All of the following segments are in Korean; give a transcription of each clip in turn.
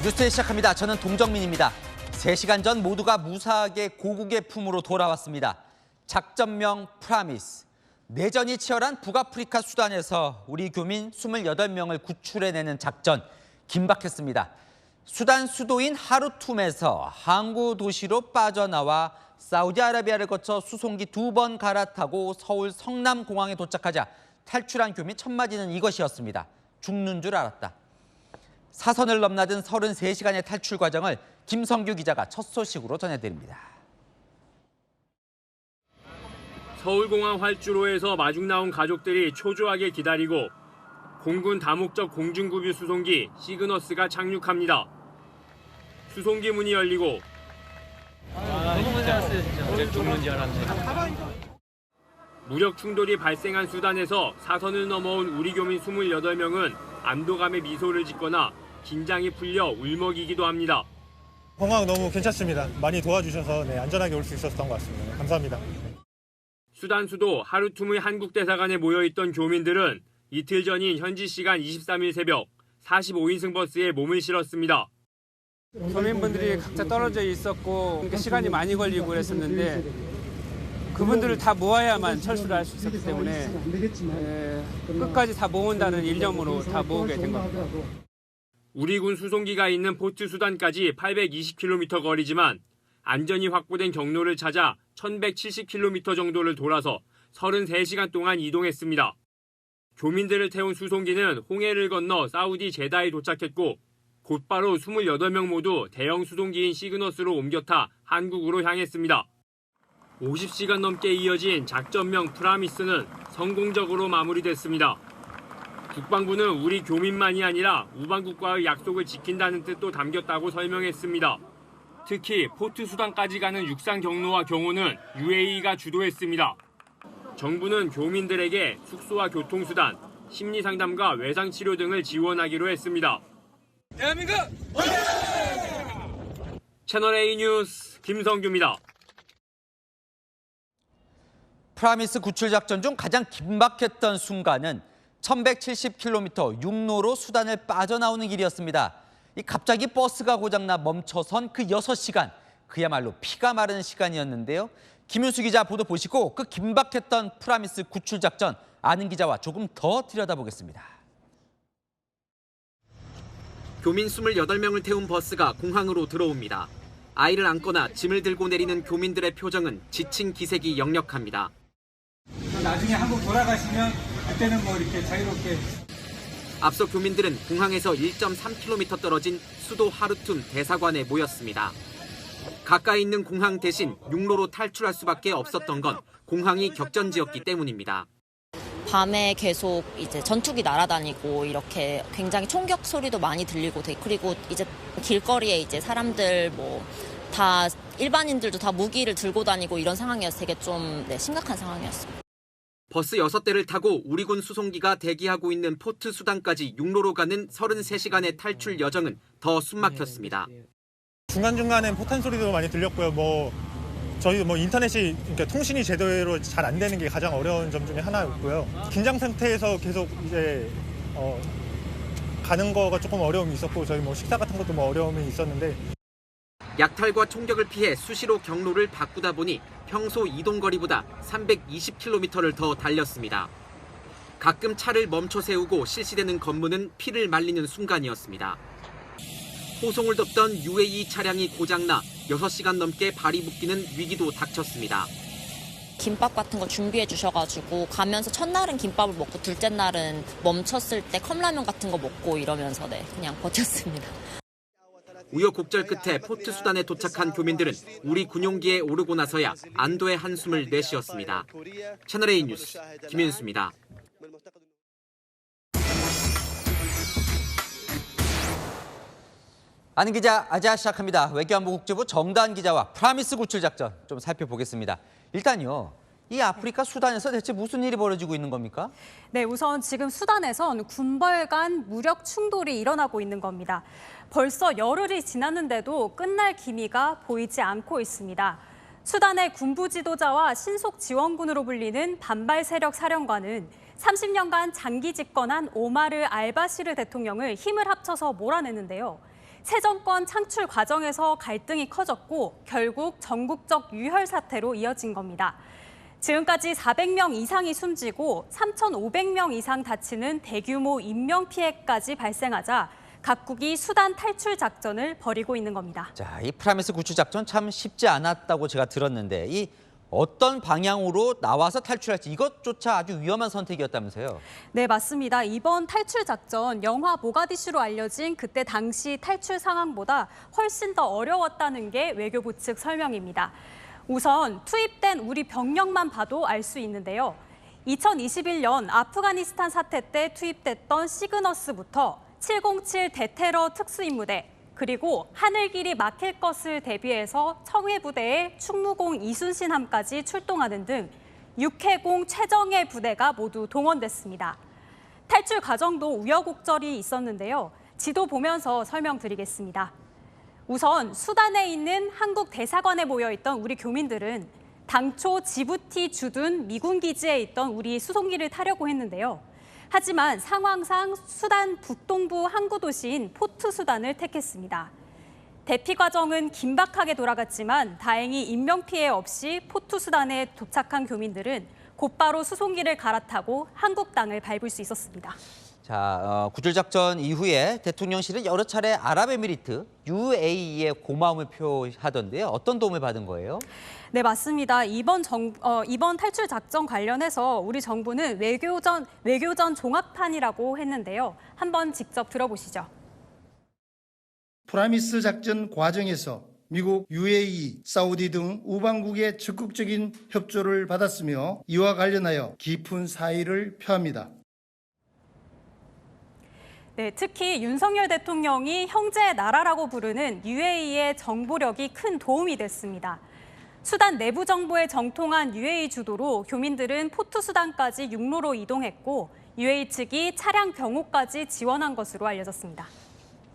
뉴스 시작합니다. 저는 동정민입니다. 3시간 전 모두가 무사하게 고국의 품으로 돌아왔습니다. 작전명 프라미스. 내전이 치열한 북아프리카 수단에서 우리 교민 28명을 구출해내는 작전 긴박했습니다. 수단 수도인 하루툼에서 항구 도시로 빠져나와 사우디아라비아를 거쳐 수송기 2번 갈아타고 서울 성남공항에 도착하자 탈출한 교민 첫 마디는 이것이었습니다. 죽는 줄 알았다. 사선을 넘나든 33시간의 탈출 과정을 김성규 기자가 첫 소식으로 전해드립니다. 서울공항 활주로에서 마중 나온 가족들이 초조하게 기다리고 공군 다목적 공중급유 수송기 시그너스가 착륙합니다. 수송기 문이 열리고 너무 고생했어요 진짜. 어제 죽는 줄 알았네. 무력 충돌이 발생한 수단에서 사선을 넘어온 우리 교민 28명은 안도감에 미소를 짓거나 긴장이 풀려 울먹이기도 합니다. 공항 너무 괜찮습니다. 많이 도와주셔서 안전하게 올 수 있었던 것 같습니다. 감사합니다. 수단 수도 하루툼의 한국 대사관에 모여있던 교민들은 이틀 전인 현지 시간 23일 새벽 45인승 버스에 몸을 실었습니다. 교민분들이 각자 떨어져 있었고 시간이 많이 걸리고 그랬었는데 그분들을 다 모아야만 철수를 할 수 있었기 때문에 끝까지 다 모은다는 일념으로 다 모으게 된 겁니다. 우리 군 수송기가 있는 포트 수단까지 820km 거리지만 안전이 확보된 경로를 찾아 1170km 정도를 돌아서 33시간 동안 이동했습니다. 교민들을 태운 수송기는 홍해를 건너 사우디 제다에 도착했고 곧바로 28명 모두 대형 수송기인 시그너스로 옮겨 타 한국으로 향했습니다. 50시간 넘게 이어진 작전명 프라미스는 성공적으로 마무리됐습니다. 국방부는 우리 교민만이 아니라 우방국과의 약속을 지킨다는 뜻도 담겼다고 설명했습니다. 특히 포트 수단까지 가는 육상 경로와 경호는 UAE가 주도했습니다. 정부는 교민들에게 숙소와 교통수단, 심리상담과 외상치료 등을 지원하기로 했습니다. 대한민국! 채널A 뉴스 김성규입니다. 프라미스 구출 작전 중 가장 긴박했던 순간은 1170km 육로로 수단을 빠져나오는 길이었습니다. 갑자기 버스가 고장나 멈춰선 그 6시간, 그야말로 피가 마르는 시간이었는데요. 김윤수 기자 보도 보시고 그 긴박했던 프라미스 구출 작전 아는 기자와 조금 더 들여다보겠습니다. 교민 28명을 태운 버스가 공항으로 들어옵니다. 아이를 안거나 짐을 들고 내리는 교민들의 표정은 지친 기색이 역력합니다. 나중에 한국 돌아가시면 그때는 이렇게 자유롭게. 앞서 교민들은 공항에서 1.3km 떨어진 수도 하루툼 대사관에 모였습니다. 가까이 있는 공항 대신 육로로 탈출할 수밖에 없었던 건 공항이 격전지였기 때문입니다. 밤에 계속 이제 전투기 날아다니고 이렇게 굉장히 총격 소리도 많이 들리고 그리고 이제 길거리에 이제 사람들 다 일반인들도 다 무기를 들고 다니고 이런 상황이어서 되게 좀 심각한 상황이었습니다. 버스 6대를 타고 우리 군 수송기가 대기하고 있는 포트 수단까지 육로로 가는 33시간의 탈출 여정은 더 숨막혔습니다. 중간중간엔 포탄 소리도 많이 들렸고요. 저희도 인터넷이 그러니까 통신이 제대로 잘 안 되는 게 가장 어려운 점 중에 하나였고요. 긴장 상태에서 계속 이제 가는 거가 조금 어려움이 있었고 저희 식사 같은 것도 어려움이 있었는데 약탈과 총격을 피해 수시로 경로를 바꾸다 보니 평소 이동거리보다 320km를 더 달렸습니다. 가끔 차를 멈춰 세우고 실시되는 검문은 피를 말리는 순간이었습니다. 호송을 덮던 UAE 차량이 고장나 6시간 넘게 발이 묶이는 위기도 닥쳤습니다. 김밥 같은 거 준비해 주셔가지고 가면서 첫날은 김밥을 먹고 둘째 날은 멈췄을 때 컵라면 같은 거 먹고 이러면서 그냥 버텼습니다. 우여곡절 끝에 포트 수단에 도착한 교민들은 우리 군용기에 오르고 나서야 안도의 한숨을 내쉬었습니다. 채널A 뉴스 김윤수입니다. 아는 기자 아자 시작합니다. 외교안보 국제부 정다은 기자와 프라미스 구출 작전 좀 살펴보겠습니다. 일단요. 이 아프리카 수단에서 대체 무슨 일이 벌어지고 있는 겁니까? 네, 우선 지금 수단에선 군벌 간 무력 충돌이 일어나고 있는 겁니다. 벌써 열흘이 지났는데도 끝날 기미가 보이지 않고 있습니다. 수단의 군부 지도자와 신속 지원군으로 불리는 반발 세력 사령관은 30년간 장기 집권한 오마르 알바시르 대통령을 힘을 합쳐서 몰아내는데요. 새 정권 창출 과정에서 갈등이 커졌고 결국 전국적 유혈 사태로 이어진 겁니다. 지금까지 400명 이상이 숨지고 3,500명 이상 다치는 대규모 인명피해까지 발생하자 각국이 수단 탈출 작전을 벌이고 있는 겁니다. 자, 이 프라미스 구출 작전 참 쉽지 않았다고 제가 들었는데 이 어떤 방향으로 나와서 탈출할지 이것조차 아주 위험한 선택이었다면서요? 네, 맞습니다. 이번 탈출 작전, 영화 모가디슈로 알려진 그때 당시 탈출 상황보다 훨씬 더 어려웠다는 게 외교부 측 설명입니다. 우선 투입된 우리 병력만 봐도 알 수 있는데요. 2021년 아프가니스탄 사태 때 투입됐던 시그너스부터 707 대테러 특수임무대, 그리고 하늘길이 막힐 것을 대비해서 청해부대의 충무공 이순신함까지 출동하는 등 6해공 최정예 부대가 모두 동원됐습니다. 탈출 과정도 우여곡절이 있었는데요. 지도 보면서 설명드리겠습니다. 우선 수단에 있는 한국 대사관에 모여있던 우리 교민들은 당초 지부티 주둔 미군 기지에 있던 우리 수송기를 타려고 했는데요. 하지만 상황상 수단 북동부 항구 도시인 포트 수단을 택했습니다. 대피 과정은 긴박하게 돌아갔지만 다행히 인명피해 없이 포트 수단에 도착한 교민들은 곧바로 수송기를 갈아타고 한국 땅을 밟을 수 있었습니다. 자, 구출작전 이후에 대통령실은 여러 차례 아랍에미리트, UAE에 고마움을 표하던데요. 어떤 도움을 받은 거예요? 네, 맞습니다. 이번 탈출 작전 관련해서 우리 정부는 외교전 종합판이라고 했는데요. 한번 직접 들어보시죠. 프라미스 작전 과정에서 미국, UAE, 사우디 등 우방국의 적극적인 협조를 받았으며 이와 관련하여 깊은 사의를 표합니다. 네, 특히 윤석열 대통령이 형제의 나라라고 부르는 UAE의 정보력이 큰 도움이 됐습니다. 수단 내부 정보에 정통한 UAE 주도로 교민들은 포트 수단까지 육로로 이동했고 UAE 측이 차량 경호까지 지원한 것으로 알려졌습니다.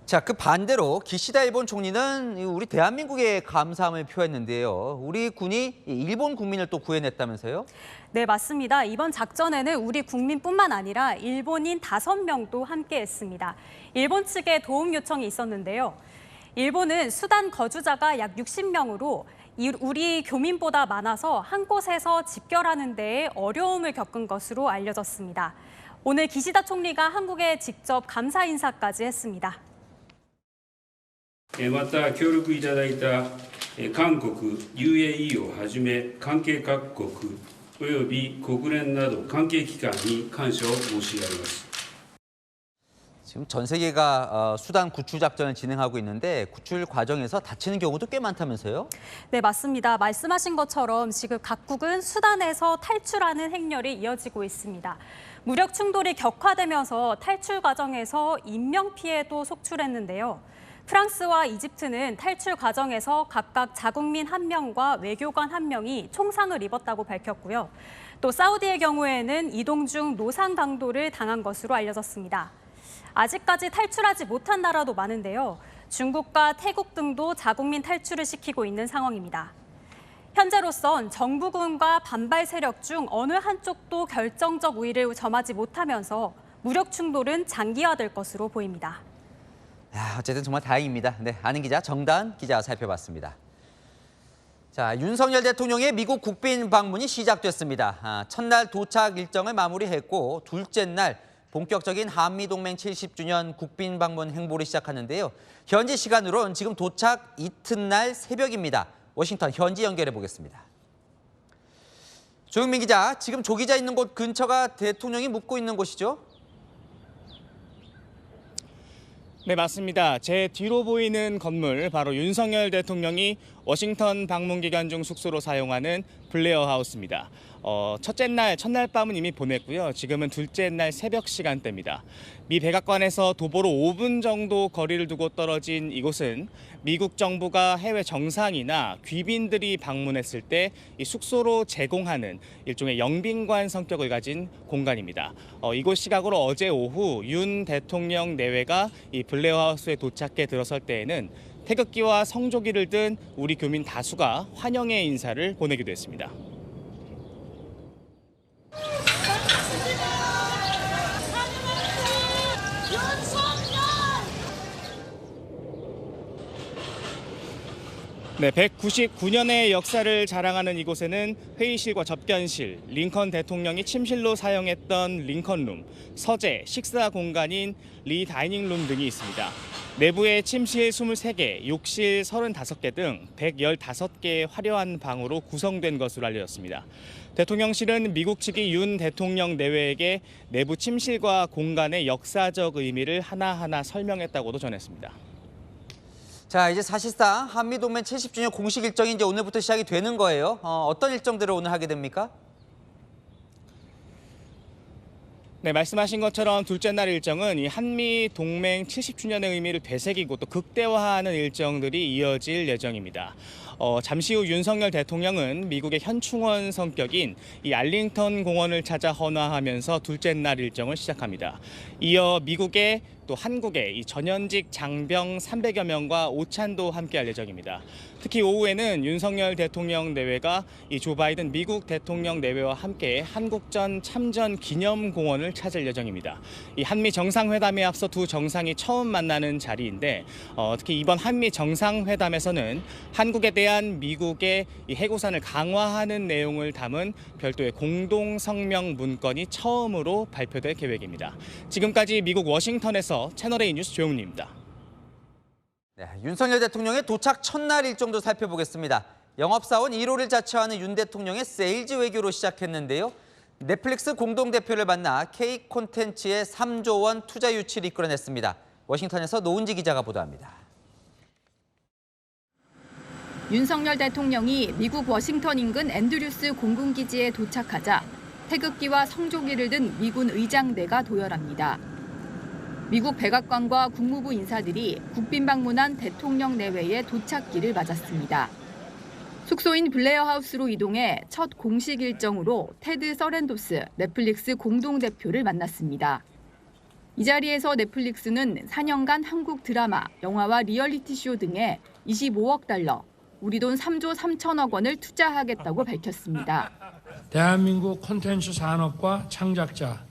자, 그 반대로 기시다 일본 총리는 우리 대한민국에 감사함을 표했는데요. 우리 군이 일본 국민을 또 구해냈다면서요? 네, 맞습니다. 이번 작전에는 우리 국민뿐만 아니라 일본인 5명도 함께했습니다. 일본 측에 도움 요청이 있었는데요. 일본은 수단 거주자가 약 60명으로 우리 교민보다 많아서 한 곳에서 집결하는 데에 어려움을 겪은 것으로 알려졌습니다. 오늘 기시다 총리가 한국에 직접 감사 인사까지 했습니다. また協力いただいた韓国、UAE をはじめ関係各国および国連など関係機関に感謝を申し上げます。 지금 전 세계가 수단 구출 작전을 진행하고 있는데 구출 과정에서 다치는 경우도 꽤 많다면서요? 네, 맞습니다. 말씀하신 것처럼 지금 각국은 수단에서 탈출하는 행렬이 이어지고 있습니다. 무력 충돌이 격화되면서 탈출 과정에서 인명피해도 속출했는데요. 프랑스와 이집트는 탈출 과정에서 각각 자국민 1명과 외교관 1명이 총상을 입었다고 밝혔고요. 또 사우디의 경우에는 이동 중 노상 강도를 당한 것으로 알려졌습니다. 아직까지 탈출하지 못한 나라도 많은데요. 중국과 태국 등도 자국민 탈출을 시키고 있는 상황입니다. 현재로선 정부군과 반발 세력 중 어느 한쪽도 결정적 우위를 점하지 못하면서 무력 충돌은 장기화될 것으로 보입니다. 어쨌든 정말 다행입니다. 네, 아는 기자 정다은 기자와 살펴봤습니다. 자, 윤석열 대통령의 미국 국빈 방문이 시작됐습니다. 첫날 도착 일정을 마무리했고 둘째 날 본격적인 한미동맹 70주년 국빈 방문 행보를 시작하는데요. 현지 시간으로는 지금 도착 이튿날 새벽입니다. 워싱턴 현지 연결해 보겠습니다. 조영민 기자, 지금 조 기자 있는 곳 근처가 대통령이 묵고 있는 곳이죠? 네, 맞습니다. 제 뒤로 보이는 건물, 바로 윤석열 대통령이 워싱턴 방문 기간 중 숙소로 사용하는 블레어 하우스입니다. 첫날 밤은 이미 보냈고요. 지금은 둘째 날 새벽 시간대입니다. 미 백악관에서 도보로 5분 정도 거리를 두고 떨어진 이곳은 미국 정부가 해외 정상이나 귀빈들이 방문했을 때 이 숙소로 제공하는 일종의 영빈관 성격을 가진 공간입니다. 이곳 시각으로 어제 오후 윤 대통령 내외가 이 블레어 하우스에 도착해 들어설 때에는 태극기와 성조기를 든 우리 교민 다수가 환영의 인사를 보내기도 했습니다. 네, 199년의 역사를 자랑하는 이곳에는 회의실과 접견실, 링컨 대통령이 침실로 사용했던 링컨룸, 서재, 식사 공간인 리 다이닝룸 등이 있습니다. 내부에 침실 23개, 욕실 35개 등 115개의 화려한 방으로 구성된 것으로 알려졌습니다. 대통령실은 미국 측이 윤 대통령 내외에게 내부 침실과 공간의 역사적 의미를 하나하나 설명했다고도 전했습니다. 자, 이제 사실상 한미동맹 70주년 공식 일정이 이제 오늘부터 시작이 되는 거예요. 어떤 일정들을 오늘 하게 됩니까? 네, 말씀하신 것처럼 둘째 날 일정은 이 한미 동맹 70주년의 의미를 되새기고 또 극대화하는 일정들이 이어질 예정입니다. 잠시 후 윤석열 대통령은 미국의 현충원 성격인 이 알링턴 공원을 찾아 헌화하면서 둘째 날 일정을 시작합니다. 이어 미국의 또 한국의 이 전현직 장병 300여 명과 오찬도 함께할 예정입니다. 특히 오후에는 윤석열 대통령 내외가 이 조 바이든 미국 대통령 내외와 함께 한국전 참전 기념공원을 찾을 예정입니다. 이 한미 정상회담에 앞서 두 정상이 처음 만나는 자리인데 특히 이번 한미 정상회담에서는 한국에 대한 미국의 이 해고산을 강화하는 내용을 담은 별도의 공동 성명 문건이 처음으로 발표될 계획입니다. 지금까지 미국 워싱턴에서 채널A 뉴스 조용훈입니다. 네, 윤석열 대통령의 도착 첫날 일정도 살펴보겠습니다. 영업사원 1호를 자처하는 윤 대통령의 세일즈 외교로 시작했는데요. 넷플릭스 공동대표를 만나 K 콘텐츠의 3조 원 투자 유치를 이끌어냈습니다. 워싱턴에서 노은지 기자가 보도합니다. 윤석열 대통령이 미국 워싱턴 인근 앤드류스 공군기지에 도착하자 태극기와 성조기를 든 미군 의장대가 도열합니다. 미국 백악관과 국무부 인사들이 국빈 방문한 대통령 내외의 도착기를 맞았습니다. 숙소인 블레어 하우스로 이동해 첫 공식 일정으로 테드 서렌도스 넷플릭스 공동대표를 만났습니다. 이 자리에서 넷플릭스는 4년간 한국 드라마, 영화와 리얼리티 쇼 등에 25억 달러, 우리 돈 3조 3천억 원을 투자하겠다고 밝혔습니다. 대한민국 콘텐츠 산업과 창작자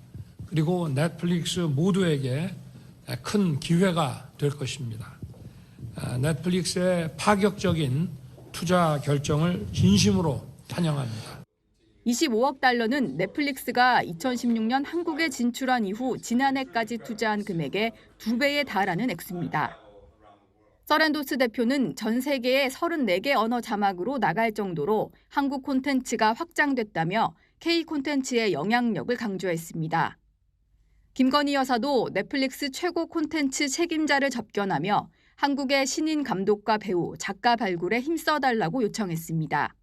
그리고 넷플릭스 모두에게 큰 기회가 될 것입니다. 넷플릭스의 파격적인 투자 결정을 진심으로 찬양합니다. 25억 달러는 넷플릭스가 2016년 한국에 진출한 이후 지난해까지 투자한 금액의 2배에 달하는 액수입니다. 서렌도스 대표는 전 세계의 34개 언어 자막으로 나갈 정도로 한국 콘텐츠가 확장됐다며 K 콘텐츠의 영향력을 강조했습니다. 김건희 여사도 넷플릭스 최고 콘텐츠 책임자를 접견하며 한국의 신인 감독과 배우, 작가 발굴에 힘써달라고 요청했습니다.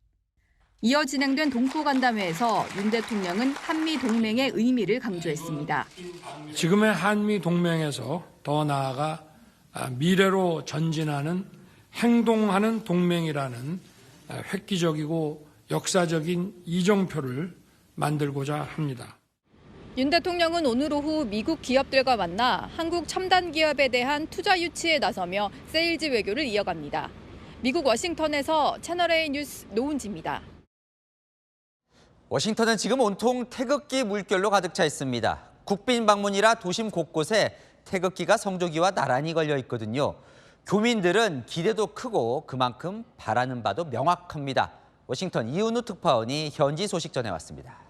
이어 진행된 동포간담회에서 윤 대통령은 한미 동맹의 의미를 강조했습니다. 지금의 한미 동맹에서 더 나아가 미래로 전진하는 행동하는 동맹이라는 획기적이고 역사적인 이정표를 만들고자 합니다. 윤 대통령은 오늘 오후 미국 기업들과 만나 한국 첨단 기업에 대한 투자 유치에 나서며 세일즈 외교를 이어갑니다. 미국 워싱턴에서 채널A 뉴스 노은지입니다. 워싱턴은 지금 온통 태극기 물결로 가득 차 있습니다. 국빈 방문이라 도심 곳곳에 태극기가 성조기와 나란히 걸려 있거든요. 교민들은 기대도 크고 그만큼 바라는 바도 명확합니다. 워싱턴 이은우 특파원이 현지 소식 전해왔습니다.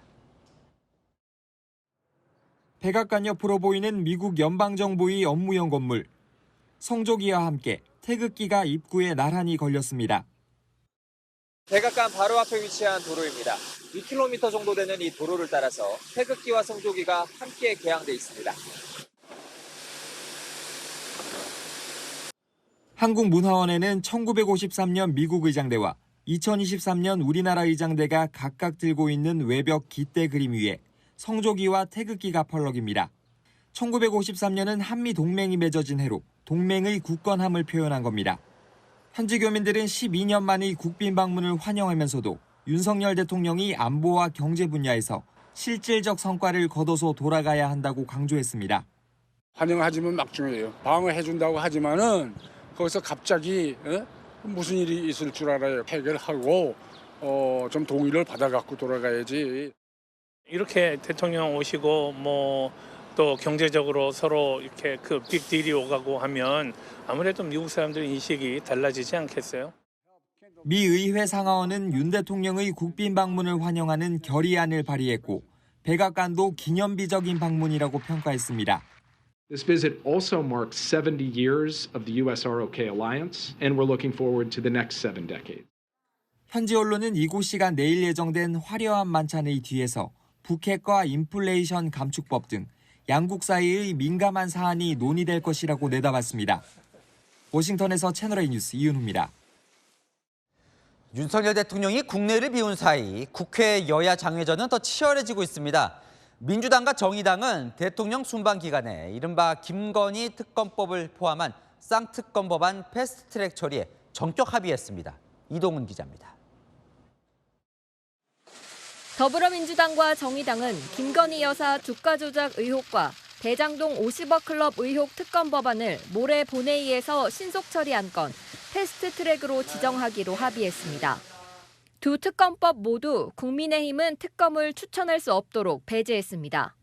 백악관 옆으로 보이는 미국 연방정부의 업무용 건물. 성조기와 함께 태극기가 입구에 나란히 걸렸습니다. 백악관 바로 앞에 위치한 도로입니다. 2km 정도 되는 이 도로를 따라서 태극기와 성조기가 함께 개양돼 있습니다. 한국문화원에는 1953년 미국 의장대와 2023년 우리나라 의장대가 각각 들고 있는 외벽 깃대 그림 위에 성조기와 태극기가 펄럭입니다. 1953년은 한미 동맹이 맺어진 해로 동맹의 굳건함을 표현한 겁니다. 현지 교민들은 12년 만의 국빈 방문을 환영하면서도 윤석열 대통령이 안보와 경제 분야에서 실질적 성과를 거둬서 돌아가야 한다고 강조했습니다. 환영하지만 막중이에요. 방어해준다고 하지만은 거기서 갑자기 무슨 일이 있을 줄 알아요. 해결하고 좀 동의를 받아갖고 돌아가야지. 이렇게 대통령 오시고 또 경제적으로 서로 이렇게 그 빅딜이 오가고 하면 아무래도 미국 사람들 인식이 달라지지 않겠어요? 미 의회 상하원은 윤 대통령의 국빈 방문을 환영하는 결의안을 발의했고 백악관도 기념비적인 방문이라고 평가했습니다. This visit also marks 70 years of the US-ROK alliance, and we're looking forward to the next 7 decades. 현지 언론은 이곳 시간 내일 예정된 화려한 만찬의 뒤에서 북핵과 인플레이션 감축법 등 양국 사이의 민감한 사안이 논의될 것이라고 내다봤습니다. 워싱턴에서 채널A 뉴스 이은우입니다. 윤석열 대통령이 국내를 비운 사이 국회 여야 장외전은 더 치열해지고 있습니다. 민주당과 정의당은 대통령 순방 기간에 이른바 김건희 특검법을 포함한 쌍특검 법안 패스트트랙 처리에 전격 합의했습니다. 이동훈 기자입니다. 더불어민주당과 정의당은 김건희 여사 주가 조작 의혹과 대장동 50억 클럽 의혹 특검 법안을 모레 본회의에서 신속 처리 안건 패스트트랙으로 지정하기로 합의했습니다. 두 특검법 모두 국민의힘은 특검을 추천할 수 없도록 배제했습니다.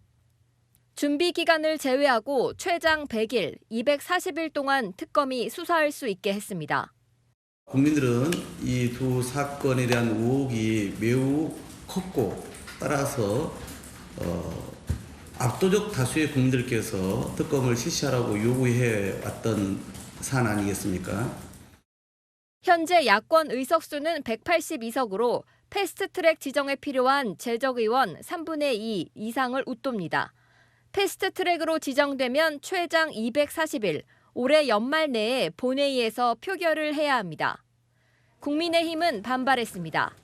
준비 기간을 제외하고 최장 100일, 240일 동안 특검이 수사할 수 있게 했습니다. 국민들은 이 두 사건에 대한 의혹이 매우 컸고 따라서 압도적 다수의 국민들께서 특검을 실시하라고 요구해 왔던 사안 아니겠습니까? 현재 야권 의석수는 182석으로 패스트트랙 지정에 필요한 재적의원 3분의 2 이상을 웃돕니다. 패스트트랙으로 지정되면 최장 240일, 올해 연말 내에 본회의에서 표결을 해야 합니다. 국민의힘은 반발했습니다.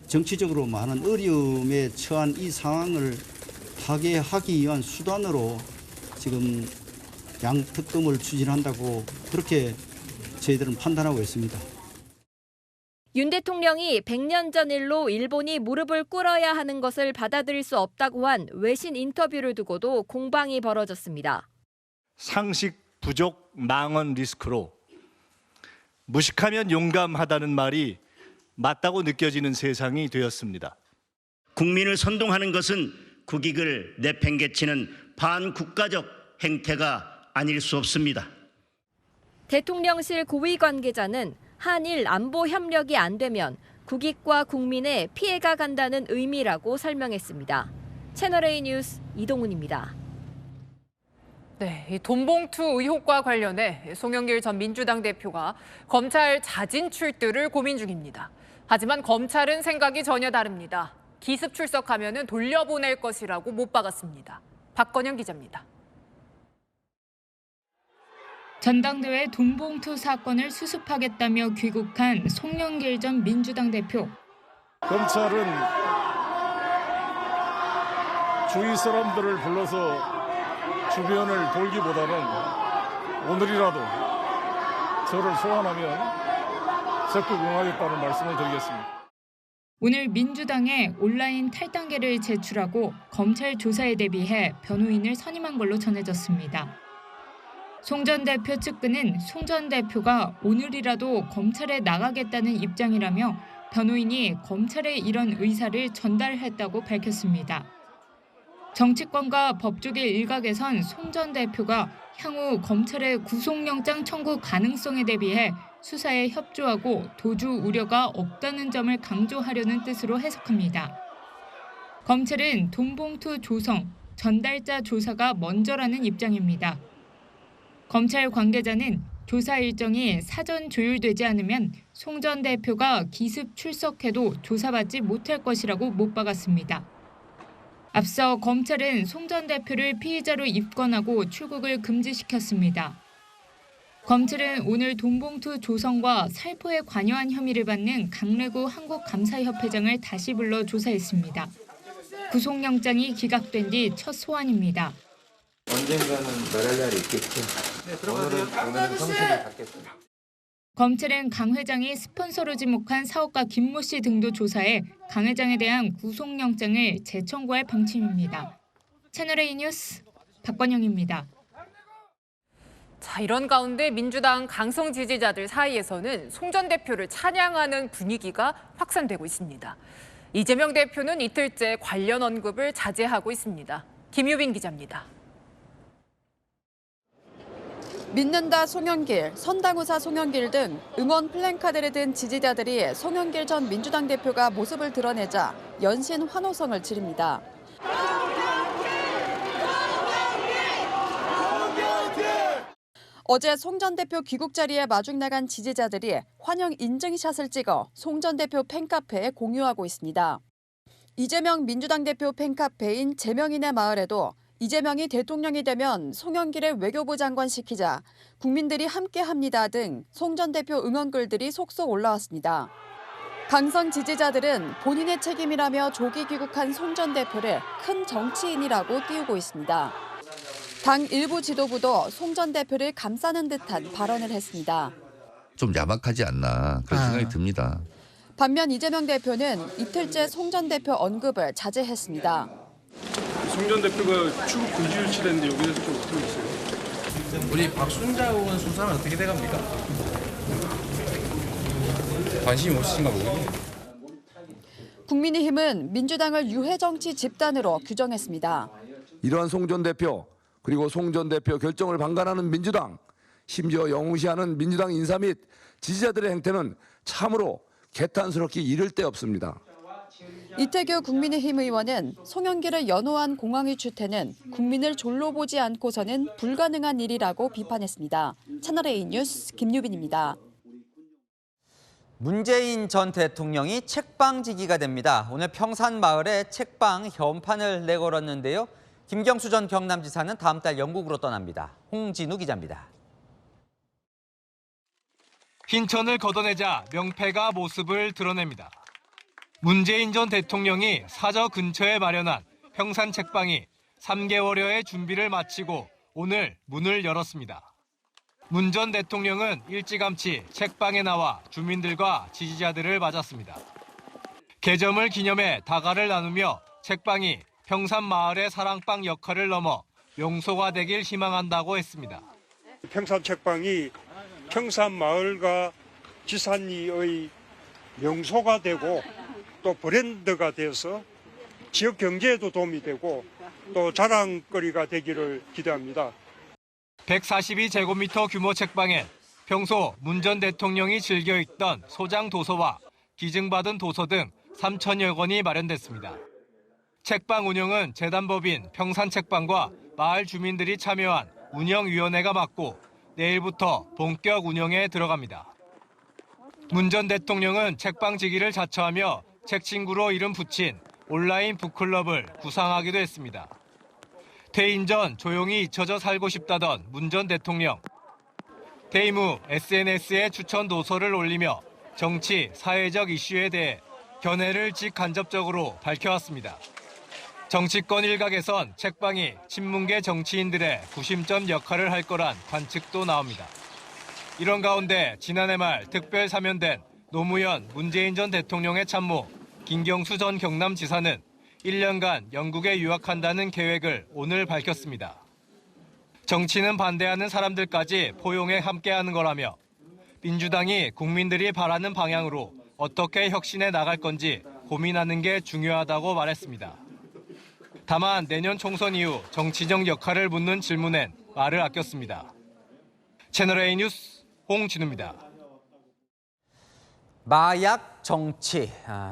정치적으로 많은 어려움에 처한 이 상황을 타개하기 위한 수단으로 지금 양특검을 추진한다고 그렇게 저희들은 판단하고 있습니다. 윤 대통령이 100년 전 일로 일본이 무릎을 꿇어야 하는 것을 받아들일 수 없다고 한 외신 인터뷰를 두고도 공방이 벌어졌습니다. 상식 부족 망언 리스크로 무식하면 용감하다는 말이 맞다고 느껴지는 세상이 되었습니다. 국민을 선동하는 것은 국익을 내팽개치는 반국가적 행태가 아닐 수 없습니다. 대통령실 고위 관계자는 한일 안보 협력이 안 되면 국익과 국민에 피해가 간다는 의미라고 설명했습니다. 채널A 뉴스 이동훈입니다. 네, 이 돈봉투 의혹과 관련해 송영길 전 민주당 대표가 검찰 자진 출두를 고민 중입니다. 하지만 검찰은 생각이 전혀 다릅니다. 기습 출석하면 돌려보낼 것이라고 못 박았습니다. 박건영 기자입니다. 전당대회 돈봉투 사건을 수습하겠다며 귀국한 송영길 전 민주당 대표. 검찰은 주위 사람들을 불러서 주변을 돌기보다는 오늘이라도 저를 소환하면 적극 응하겠다는 말씀을 드리겠습니다. 오늘 민주당에 온라인 탈당계를 제출하고 검찰 조사에 대비해 변호인을 선임한 걸로 전해졌습니다. 송 전 대표 측근은 송 전 대표가 오늘이라도 검찰에 나가겠다는 입장이라며 변호인이 검찰에 이런 의사를 전달했다고 밝혔습니다. 정치권과 법조계 일각에선 송 전 대표가 향후 검찰의 구속영장 청구 가능성에 대비해 수사에 협조하고 도주 우려가 없다는 점을 강조하려는 뜻으로 해석합니다. 검찰은 돈봉투 조성, 전달자 조사가 먼저라는 입장입니다. 검찰 관계자는 조사 일정이 사전 조율되지 않으면 송 전 대표가 기습 출석해도 조사받지 못할 것이라고 못 박았습니다. 앞서 검찰은 송 전 대표를 피의자로 입건하고 출국을 금지시켰습니다. 검찰은 오늘 돈봉투 조성과 살포에 관여한 혐의를 받는 강래구 한국감사협회장을 다시 불러 조사했습니다. 구속영장이 기각된 뒤 첫 소환입니다. 언젠가는 말할 날이 있겠죠. 네, 오늘은 성실히 받겠습니다. 검찰은 강 회장이 스폰서로 지목한 사업가 김모 씨 등도 조사해 강 회장에 대한 구속영장을 재청구할 방침입니다. 채널A 뉴스 박건영입니다. 자, 이런 가운데 민주당 강성 지지자들 사이에서는 송 전 대표를 찬양하는 분위기가 확산되고 있습니다. 이재명 대표는 이틀째 관련 언급을 자제하고 있습니다. 김유빈 기자입니다. 믿는다 송영길, 선당우사 송영길 등 응원 플랜카드를 든 지지자들이 송영길 전 민주당 대표가 모습을 드러내자 연신 환호성을 지릅니다. 어제 송 전 대표 귀국 자리에 마중 나간 지지자들이 환영 인증샷을 찍어 송 전 대표 팬카페에 공유하고 있습니다. 이재명 민주당 대표 팬카페인 재명인의 마을에도 이재명이 대통령이 되면 송영길을 외교부 장관 시키자, 국민들이 함께합니다 등 송 전 대표 응원글들이 속속 올라왔습니다. 강성 지지자들은 본인의 책임이라며 조기 귀국한 송 전 대표를 큰 정치인이라고 띄우고 있습니다. 당 일부 지도부도 송 전 대표를 감싸는 듯한 발언을 했습니다. 좀 야박하지 않나 그런 생각이 듭니다. 반면 이재명 대표는 이틀째 송 전 대표 언급을 자제했습니다. 송 전 대표가 출국 금지 조치됐는데 여기서 좀 어떻게 보세요? 우리 박순자 의원 수사는 어떻게 돼갑니까? 관심이 없으신가 보군요. 국민의힘은 민주당을 유해 정치 집단으로 규정했습니다. 이러한 송 전 대표 그리고 송 전 대표 결정을 방관하는 민주당, 심지어 영웅시하는 민주당 인사 및 지지자들의 행태는 참으로 개탄스럽기 이를 데 없습니다. 이태규 국민의힘 의원은 송영길을 연호한 공항의 추태는 국민을 졸로 보지 않고서는 불가능한 일이라고 비판했습니다. 채널A 뉴스 김유빈입니다. 문재인 전 대통령이 책방지기가 됩니다. 오늘 평산마을에 책방 현판을 내걸었는데요. 김경수 전 경남지사는 다음 달 영국으로 떠납니다. 홍진우 기자입니다. 흰천을 걷어내자 명패가 모습을 드러냅니다. 문재인 전 대통령이 사저 근처에 마련한 평산 책방이 3개월여의 준비를 마치고 오늘 문을 열었습니다. 문 전 대통령은 일찌감치 책방에 나와 주민들과 지지자들을 맞았습니다. 개점을 기념해 다가를 나누며 책방이 평산마을의 사랑방 역할을 넘어 명소가 되길 희망한다고 했습니다. 평산 책방이 평산마을과 지산리의 명소가 되고 또 브랜드가 돼서 지역 경제에도 도움이 되고 또 자랑거리가 되기를 기대합니다. 142제곱미터 규모 책방엔 평소 문 전 대통령이 즐겨 읽던 소장 도서와 기증받은 도서 등 3천여 권이 마련됐습니다. 책방 운영은 재단법인 평산책방과 마을 주민들이 참여한 운영위원회가 맡고 내일부터 본격 운영에 들어갑니다. 문 전 대통령은 책방지기를 자처하며 책친구로 이름 붙인 온라인 북클럽을 구상하기도 했습니다. 퇴임 전 조용히 잊혀져 살고 싶다던 문 전 대통령. 퇴임 후 SNS에 추천 도서를 올리며 정치, 사회적 이슈에 대해 견해를 직간접적으로 밝혀왔습니다. 정치권 일각에선 책방이 친문계 정치인들의 구심점 역할을 할 거란 관측도 나옵니다. 이런 가운데 지난해 말 특별 사면된 노무현 문재인 전 대통령의 참모 김경수 전 경남지사는 1년간 영국에 유학한다는 계획을 오늘 밝혔습니다. 정치는 반대하는 사람들까지 포용해 함께하는 거라며 민주당이 국민들이 바라는 방향으로 어떻게 혁신해 나갈 건지 고민하는 게 중요하다고 말했습니다. 다만 내년 총선 이후 정치적 역할을 묻는 질문엔 말을 아꼈습니다. 채널A 뉴스 홍진우입니다. 마약 정치,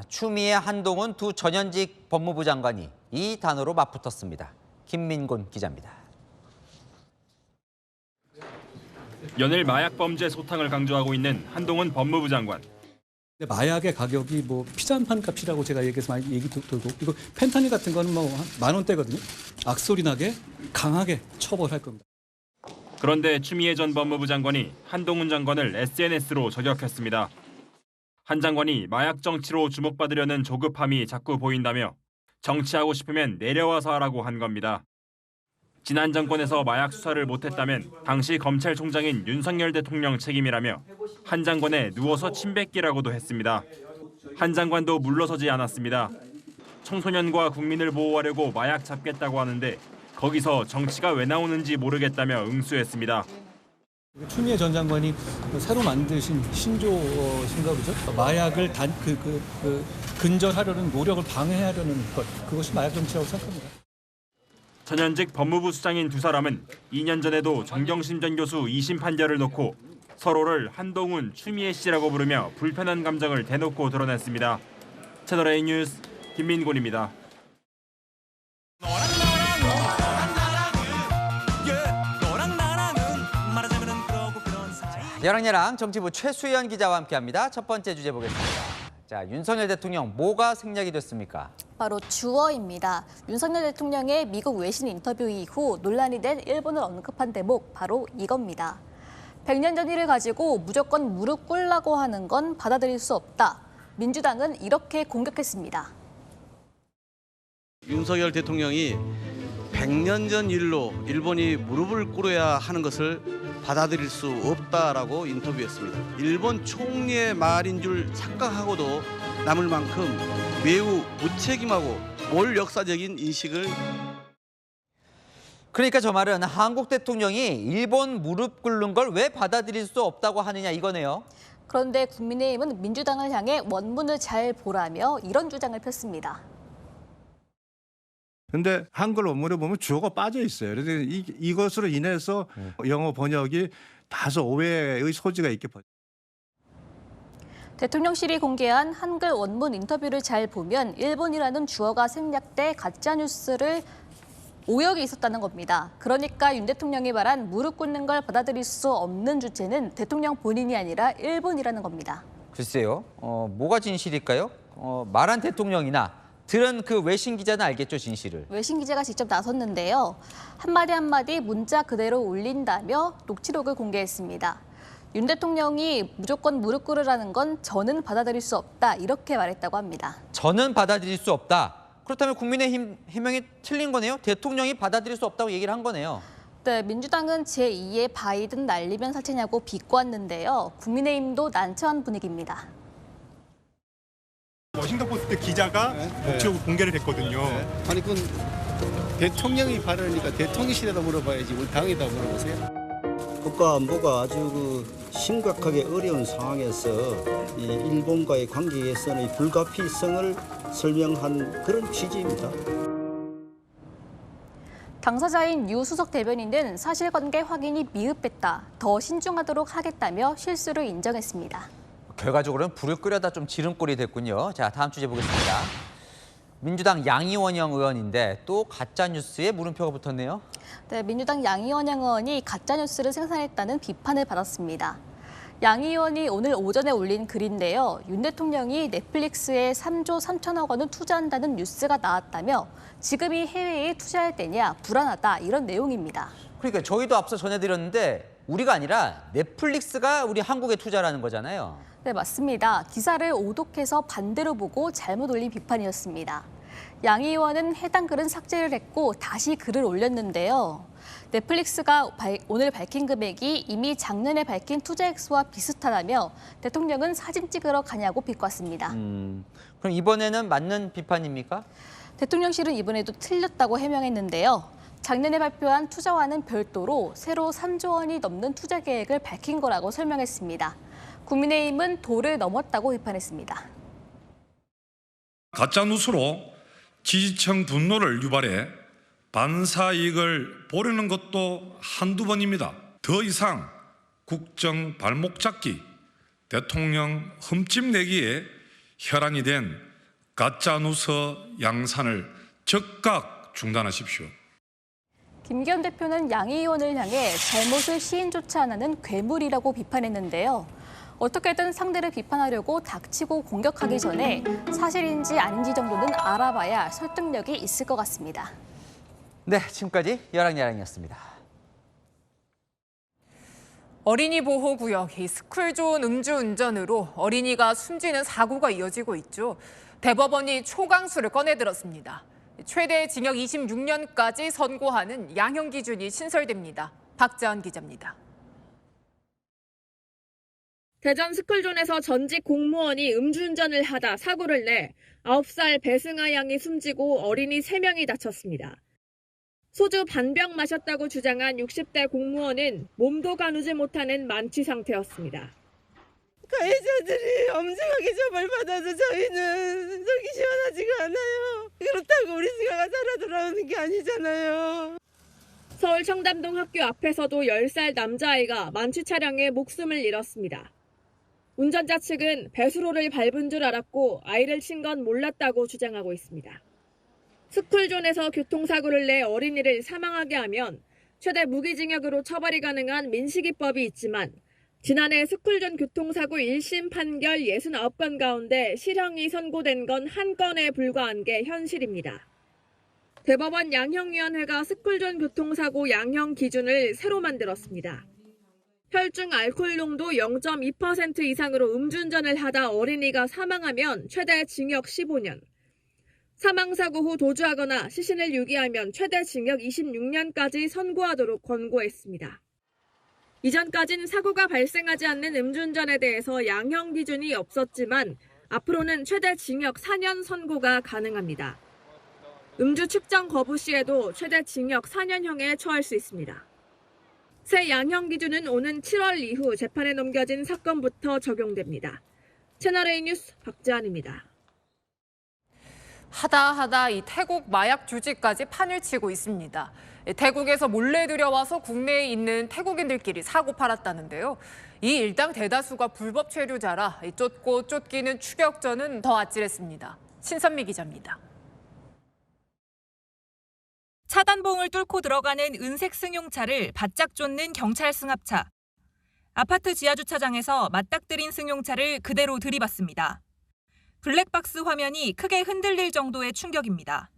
추미애 한동훈 두 전현직 법무부 장관이 이 단어로 맞붙었습니다. 김민곤 기자입니다. 연일 마약 범죄 소탕을 강조하고 있는 한동훈 법무부 장관. 마약의 가격이 뭐 피자 한 판 값이라고 제가 얘기해서 많이 얘기 들고 이거 펜타닐 같은 거는 뭐 만 원대거든요. 악소리 나게 강하게 처벌할 겁니다. 그런데 추미애 전 법무부 장관이 한동훈 장관을 SNS로 저격했습니다. 한 장관이 마약 정치로 주목받으려는 조급함이 자꾸 보인다며 정치하고 싶으면 내려와서 하라고 한 겁니다. 지난 정권에서 마약 수사를 못했다면 당시 검찰총장인 윤석열 대통령 책임이라며 한 장관의 누워서 침 뱉기라고도 했습니다. 한 장관도 물러서지 않았습니다. 청소년과 국민을 보호하려고 마약 잡겠다고 하는데 거기서 정치가 왜 나오는지 모르겠다며 응수했습니다. 추미애 전 장관이 새로 만드신 신조신가 보죠. 마약을 근절하려는 노력을 방해하려는 것, 그것이 마약 정치라고 생각합니다. 전현직 법무부 수장인 두 사람은 2년 전에도 정경심 전 교수 2심 판결을 놓고 서로를 한동훈, 추미애 씨라고 부르며 불편한 감정을 대놓고 드러냈습니다. 채널A 뉴스 김민곤입니다. 야랑야랑 정치부 최수연 기자와 함께합니다. 첫 번째 주제 보겠습니다. 자, 윤석열 대통령 뭐가 생략이 됐습니까? 바로 주어입니다. 윤석열 대통령의 미국 외신 인터뷰 이후 논란이 된 일본을 언급한 대목 바로 이겁니다. 100년 전 일을 가지고 무조건 무릎 꿇라고 하는 건 받아들일 수 없다. 민주당은 이렇게 공격했습니다. 윤석열 대통령이 100년 전 일로 일본이 무릎을 꿇어야 하는 것을 받아들일 수 없다라고 인터뷰했습니다. 일본 총리의 말인 줄 착각하고도 남을 만큼 매우 무책임하고 몰 역사적인 인식을. 그러니까 저 말은 한국 대통령이 일본 무릎 꿇는 걸 왜 받아들일 수 없다고 하느냐 이거네요. 그런데 국민의힘은 민주당을 향해 원문을 잘 보라며 이런 주장을 폈습니다. 근데 한글 원문에 보면 주어가 빠져 있어요. 그래서 이것으로 인해서 영어 번역이 다소 오해의 소지가 있게 보여요. 대통령실이 공개한 한글 원문 인터뷰를 잘 보면 일본이라는 주어가 생략돼 가짜뉴스를 오역이 있었다는 겁니다. 그러니까 윤 대통령이 말한 무릎 꿇는 걸 받아들일 수 없는 주체는 대통령 본인이 아니라 일본이라는 겁니다. 글쎄요. 뭐가 진실일까요? 말한 대통령이나 들은 그 외신 기자는 알겠죠, 진실을. 외신 기자가 직접 나섰는데요. 한마디 한마디 문자 그대로 올린다며 녹취록을 공개했습니다. 윤 대통령이 무조건 무릎 꿇으라는 건 저는 받아들일 수 없다 이렇게 말했다고 합니다. 저는 받아들일 수 없다. 그렇다면 국민의힘 해명이 틀린 거네요. 대통령이 받아들일 수 없다고 얘기를 한 거네요. 네, 민주당은 제2의 바이든 날리면 사채냐고 비꼬았는데요. 국민의힘도 난처한 분위기입니다. 워싱턴 포스트 기자가 녹취록을 공개를 했거든요. 아니 그건 대통령이 발언하니까 대통령실에다 물어봐야지 우리 당에다 물어보세요. 국가 안보가 아주 심각하게 어려운 상황에서 이 일본과의 관계 개선의 불가피성을 설명한 그런 취지입니다. 당사자인 유 수석 대변인은 사실관계 확인이 미흡했다. 더 신중하도록 하겠다며 실수를 인정했습니다. 결과적으로는 불을 끓여다 좀 지름골이 됐군요. 자, 다음 주제 보겠습니다. 민주당 양이원영 의원인데 또 가짜뉴스에 물음표가 붙었네요. 네, 민주당 양이원영 의원이 가짜뉴스를 생산했다는 비판을 받았습니다. 양 의원이 오늘 오전에 올린 글인데요. 윤 대통령이 넷플릭스에 3조 3천억 원을 투자한다는 뉴스가 나왔다며 지금이 해외에 투자할 때냐 불안하다 이런 내용입니다. 그러니까 저희도 앞서 전해드렸는데 우리가 아니라 넷플릭스가 우리 한국에 투자라는 거잖아요. 네, 맞습니다. 기사를 오독해서 반대로 보고 잘못 올린 비판이었습니다. 양 의원은 해당 글은 삭제를 했고 다시 글을 올렸는데요. 넷플릭스가 오늘 밝힌 금액이 이미 작년에 밝힌 투자 액수와 비슷하다며 대통령은 사진 찍으러 가냐고 비꼬았습니다. 그럼 이번에는 맞는 비판입니까? 대통령실은 이번에도 틀렸다고 해명했는데요. 작년에 발표한 투자와는 별도로 새로 3조 원이 넘는 투자 계획을 밝힌 거라고 설명했습니다. 국민의힘은 도를 넘었다고 비판했습니다. 가짜뉴스로 지지층 분노를 유발해 반사이익을 보려는 것도 한두 번입니다. 더 이상 국정 발목 잡기, 대통령 흠집 내기에 혈안이 된 가짜뉴스 양산을 즉각 중단하십시오. 김기현 대표는 양 의원을 향해 잘못을 시인조차 안 하는 괴물이라고 비판했는데요. 어떻게든 상대를 비판하려고 닥치고 공격하기 전에 사실인지 아닌지 정도는 알아봐야 설득력이 있을 것 같습니다. 네, 지금까지 야랑야랑이었습니다. 어린이 보호구역, 스쿨존 음주운전으로 어린이가 숨지는 사고가 이어지고 있죠. 대법원이 초강수를 꺼내들었습니다. 최대 징역 26년까지 선고하는 양형 기준이 신설됩니다. 박자은 기자입니다. 대전 스쿨존에서 전직 공무원이 음주운전을 하다 사고를 내 9살 배승아 양이 숨지고 어린이 3명이 다쳤습니다. 소주 반병 마셨다고 주장한 60대 공무원은 몸도 가누지 못하는 만취 상태였습니다. 가해자들이 엄중하게 처벌 받아서 저희는 속이 시원하지가 않아요. 그렇다고 우리 지가가 살아 돌아오는 게 아니잖아요. 서울 청담동 학교 앞에서도 10살 남자아이가 만취 차량에 목숨을 잃었습니다. 운전자 측은 배수로를 밟은 줄 알았고 아이를 친 건 몰랐다고 주장하고 있습니다. 스쿨존에서 교통사고를 내 어린이를 사망하게 하면 최대 무기징역으로 처벌이 가능한 민식이법이 있지만 지난해 스쿨존 교통사고 1심 판결 69건 가운데 실형이 선고된 건 1건에 불과한 게 현실입니다. 대법원 양형위원회가 스쿨존 교통사고 양형 기준을 새로 만들었습니다. 혈중 알코올 농도 0.2% 이상으로 음주운전을 하다 어린이가 사망하면 최대 징역 15년, 사망사고 후 도주하거나 시신을 유기하면 최대 징역 26년까지 선고하도록 권고했습니다. 이전까진 사고가 발생하지 않는 음주운전에 대해서 양형 기준이 없었지만 앞으로는 최대 징역 4년 선고가 가능합니다. 음주 측정 거부 시에도 최대 징역 4년형에 처할 수 있습니다. 새 양형 기준은 오는 7월 이후 재판에 넘겨진 사건부터 적용됩니다. 채널A 뉴스 박지한입니다. 하다 이 태국 마약 주지까지 판을 치고 있습니다. 태국에서 몰래 들여와서 국내에 있는 태국인들끼리 사고 팔았다는데요. 이 일당 대다수가 불법 체류자라 쫓고 쫓기는 추격전은 더 아찔했습니다. 신선미 기자입니다. 차단봉을 뚫고 들어가는 은색 승용차를 바짝 쫓는 경찰 승합차. 아파트 지하주차장에서 맞닥뜨린 승용차를 그대로 들이받습니다. 블랙박스 화면이 크게 흔들릴 정도의 충격입니다.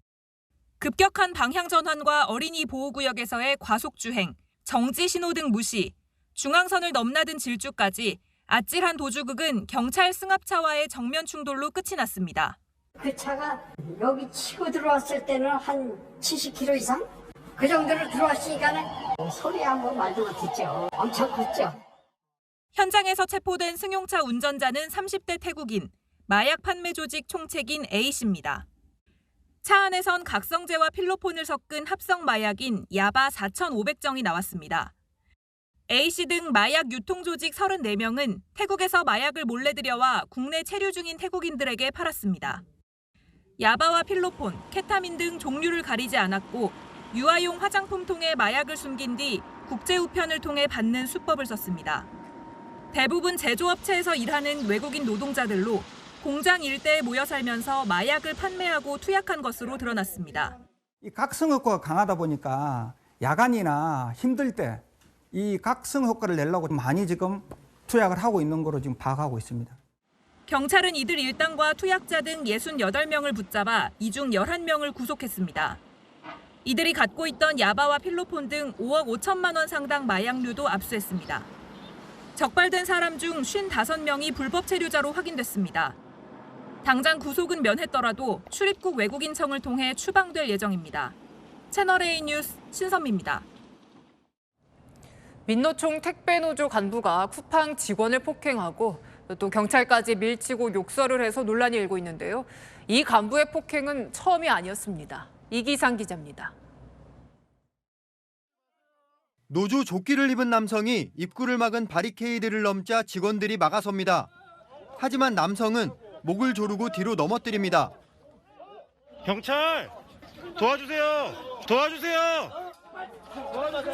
급격한 방향 전환과 어린이 보호구역에서의 과속주행, 정지 신호등 무시, 중앙선을 넘나든 질주까지 아찔한 도주극은 경찰 승합차와의 정면 충돌로 끝이 났습니다. 그 차가 여기 치고 들어왔을 때는 한 70km 이상? 그 정도로 들어왔으니까 소리 한번 말도 못했죠. 엄청 컸죠. 현장에서 체포된 승용차 운전자는 30대 태국인, 마약 판매 조직 총책인 A씨입니다. 차 안에선 각성제와 필로폰을 섞은 합성 마약인 야바 4,500정이 나왔습니다. A씨 등 마약 유통 조직 34명은 태국에서 마약을 몰래 들여와 국내 체류 중인 태국인들에게 팔았습니다. 야바와 필로폰, 케타민 등 종류를 가리지 않았고 유아용 화장품 통에 마약을 숨긴 뒤 국제 우편을 통해 받는 수법을 썼습니다. 대부분 제조업체에서 일하는 외국인 노동자들로 공장 일대에 모여 살면서 마약을 판매하고 투약한 것으로 드러났습니다. 이 각성 효과가 강하다 보니까 야간이나 힘들 때 이 각성 효과를 내려고 많이 지금 투약을 하고 있는 거로 지금 파악하고 있습니다. 경찰은 이들 일당과 투약자 등 68명을 붙잡아 이 중 11명을 구속했습니다. 이들이 갖고 있던 야바와 필로폰 등 5억 5천만 원 상당 마약류도 압수했습니다. 적발된 사람 중 55명이 불법 체류자로 확인됐습니다. 당장 구속은 면했더라도 출입국 외국인청을 통해 추방될 예정입니다. 채널A 뉴스 신선미입니다. 민노총 택배노조 간부가 쿠팡 직원을 폭행하고 또 경찰까지 밀치고 욕설을 해서 논란이 일고 있는데요. 이 간부의 폭행은 처음이 아니었습니다. 이기상 기자입니다. 노조 조끼를 입은 남성이 입구를 막은 바리케이드를 넘자 직원들이 막아섭니다. 하지만 남성은 목을 조르고 뒤로 넘어뜨립니다. 경찰! 도와주세요! 도와주세요!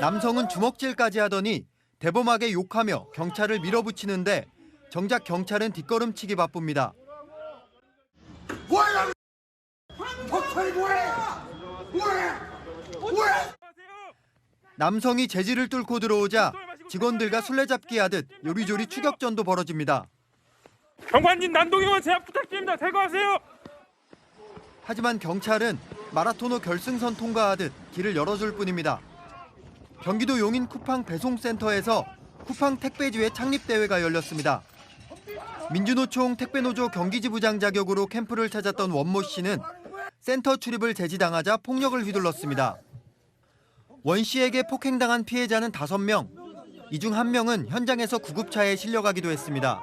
남성은 주먹질까지 하더니 대범하게 욕하며 경찰을 밀어붙이는데 정작 경찰은 뒷걸음치기 바쁩니다. 뭐야! 경찰이 뭐해! 남성이 재질을 뚫고 들어오자 직원들과 술래잡기 하듯 요리조리 추격전도 벌어집니다. 경관님 난동이원 제압 부탁드립니다. 제거하세요. 하지만 경찰은 마라토너 결승선 통과하듯 길을 열어줄 뿐입니다. 경기도 용인 쿠팡 배송센터에서 쿠팡 택배지회 창립대회가 열렸습니다. 민주노총 택배노조 경기지부장 자격으로 캠프를 찾았던 원모 씨는 센터 출입을 제지당하자 폭력을 휘둘렀습니다. 원 씨에게 폭행당한 피해자는 5명, 이 중 1명은 현장에서 구급차에 실려가기도 했습니다.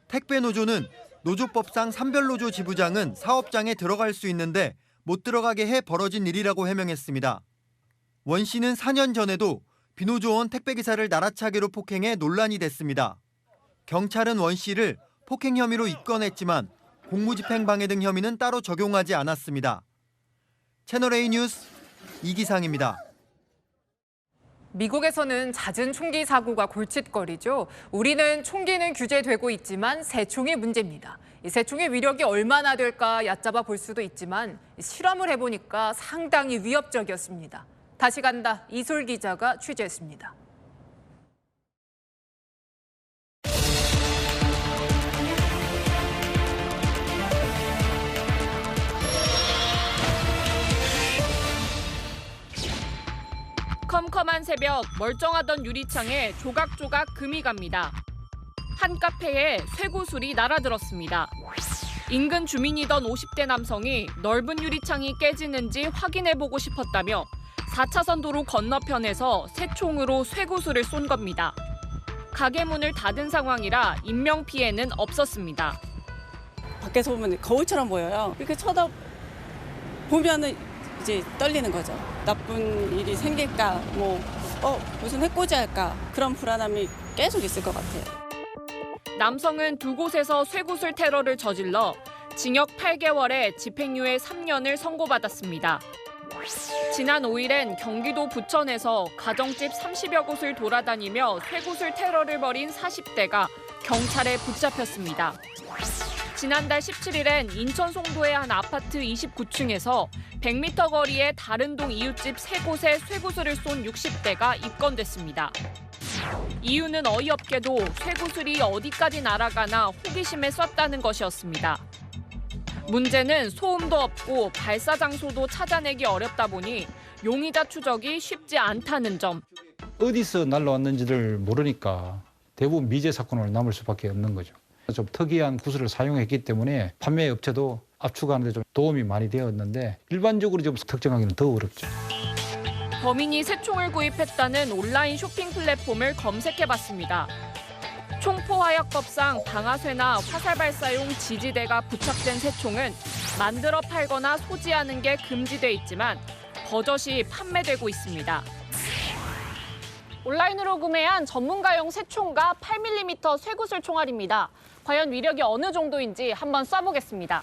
택배노조는 노조법상 산별노조 지부장은 사업장에 들어갈 수 있는데 못 들어가게 해 벌어진 일이라고 해명했습니다. 원 씨는 4년 전에도 비노조원 택배기사를 나라차기로 폭행해 논란이 됐습니다. 경찰은 원 씨를 폭행 혐의로 입건했지만 공무집행방해 등 혐의는 따로 적용하지 않았습니다. 채널A 뉴스 이기상입니다. 미국에서는 잦은 총기 사고가 골칫거리죠. 우리는 총기는 규제되고 있지만 새총이 문제입니다. 이 새총의 위력이 얼마나 될까 얕잡아 볼 수도 있지만 실험을 해보니까 상당히 위협적이었습니다. 다시 간다 이솔 기자가 취재했습니다. 컴컴한 새벽 멀쩡하던 유리창에 조각조각 금이 갑니다. 한 카페에 쇠구슬이 날아들었습니다. 인근 주민이던 50대 남성이 넓은 유리창이 깨지는지 확인해보고 싶었다며 4차선 도로 건너편에서 새총으로 쇠구슬을 쏜 겁니다. 가게 문을 닫은 상황이라 인명피해는 없었습니다. 밖에서 보면 거울처럼 보여요. 이렇게 쳐다보면은 이제 떨리는 거죠. 나쁜 일이 생길까, 무슨 해코지 할까 그런 불안함이 계속 있을 것 같아요. 남성은 두 곳에서 쇠구슬 테러를 저질러 징역 8개월에 집행유예 3년을 선고받았습니다. 지난 5일엔 경기도 부천에서 가정집 30여 곳을 돌아다니며 쇠구슬 테러를 벌인 40대가 경찰에 붙잡혔습니다. 지난달 17일엔 인천 송도의 한 아파트 29층에서 100m 거리의 다른 동 이웃집 3곳에 쇠구슬을 쏜 60대가 입건됐습니다. 이유는 어이없게도 쇠구슬이 어디까지 날아가나 호기심에 쐈다는 것이었습니다. 문제는 소음도 없고 발사 장소도 찾아내기 어렵다 보니 용의자 추적이 쉽지 않다는 점. 어디서 날라왔는지를 모르니까 대부분 미제 사건으로 남을 수밖에 없는 거죠. 좀 특이한 구슬을 사용했기 때문에 판매 업체도 압축하는 데 좀 도움이 많이 되었는데 일반적으로 좀 특정하기는 더 어렵죠. 범인이 새총을 구입했다는 온라인 쇼핑 플랫폼을 검색해봤습니다. 총포화약법상 방아쇠나 화살 발사용 지지대가 부착된 새총은 만들어 팔거나 소지하는 게 금지돼 있지만 버젓이 판매되고 있습니다. 온라인으로 구매한 전문가용 새총과 8mm 쇠구슬 총알입니다. 과연 위력이 어느 정도인지 한번 쏴보겠습니다.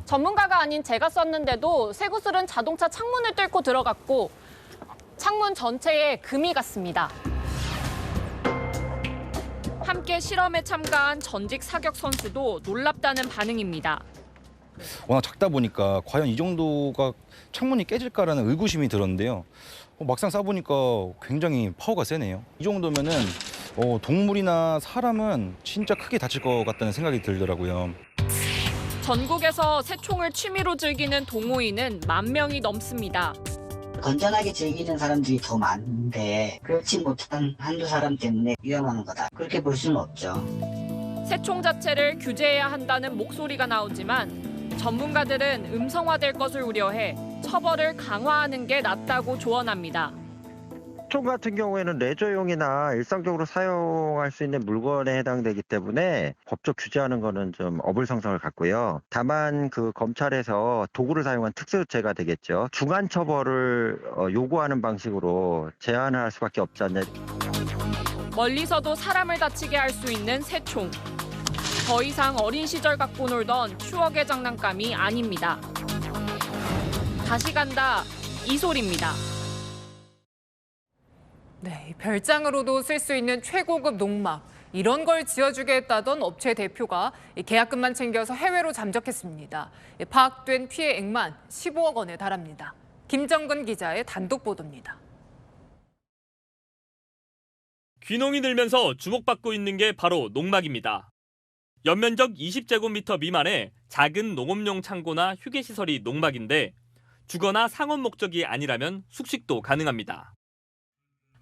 전문가가 아닌 제가 쐈는데도 쇠구슬은 자동차 창문을 뚫고 들어갔고 창문 전체에 금이 갔습니다. 함께 실험에 참가한 전직 사격 선수도 놀랍다는 반응입니다. 워낙 작다 보니까 과연 이 정도가 창문이 깨질까라는 의구심이 들었는데요. 막상 쏴보니까 굉장히 파워가 세네요. 이 정도면은 동물이나 사람은 진짜 크게 다칠 것 같다는 생각이 들더라고요. 전국에서 새총을 취미로 즐기는 동호인은 10,000명이 넘습니다. 건전하게 즐기는 사람들이 더 많은데 그렇지 못한 한두 사람 때문에 위험한 거다. 그렇게 볼 수는 없죠. 새총 자체를 규제해야 한다는 목소리가 나오지만 전문가들은 음성화될 것을 우려해 처벌을 강화하는 게 낫다고 조언합니다. 총 같은 경우에는 레저용이나 일상적으로 사용할 수 있는 물건에 해당되기 때문에 법적 규제하는 거는 좀 어불성성을 갖고요. 다만 그 검찰에서 도구를 사용한 특수죄가 되겠죠. 중한 처벌을 요구하는 방식으로 제한을 할 수밖에 없지 않냐. 멀리서도 사람을 다치게 할 수 있는 새총. 더 이상 어린 시절 갖고 놀던 추억의 장난감이 아닙니다. 다시 간다 이솔입니다. 네, 별장으로도 쓸 수 있는 최고급 농막. 이런 걸 지어주겠다던 업체 대표가 계약금만 챙겨서 해외로 잠적했습니다. 파악된 피해액만 15억 원에 달합니다. 김정근 기자의 단독 보도입니다. 귀농이 늘면서 주목받고 있는 게 바로 농막입니다. 연면적 20제곱미터 미만의 작은 농업용 창고나 휴게시설이 농막인데 주거나 상업 목적이 아니라면 숙식도 가능합니다.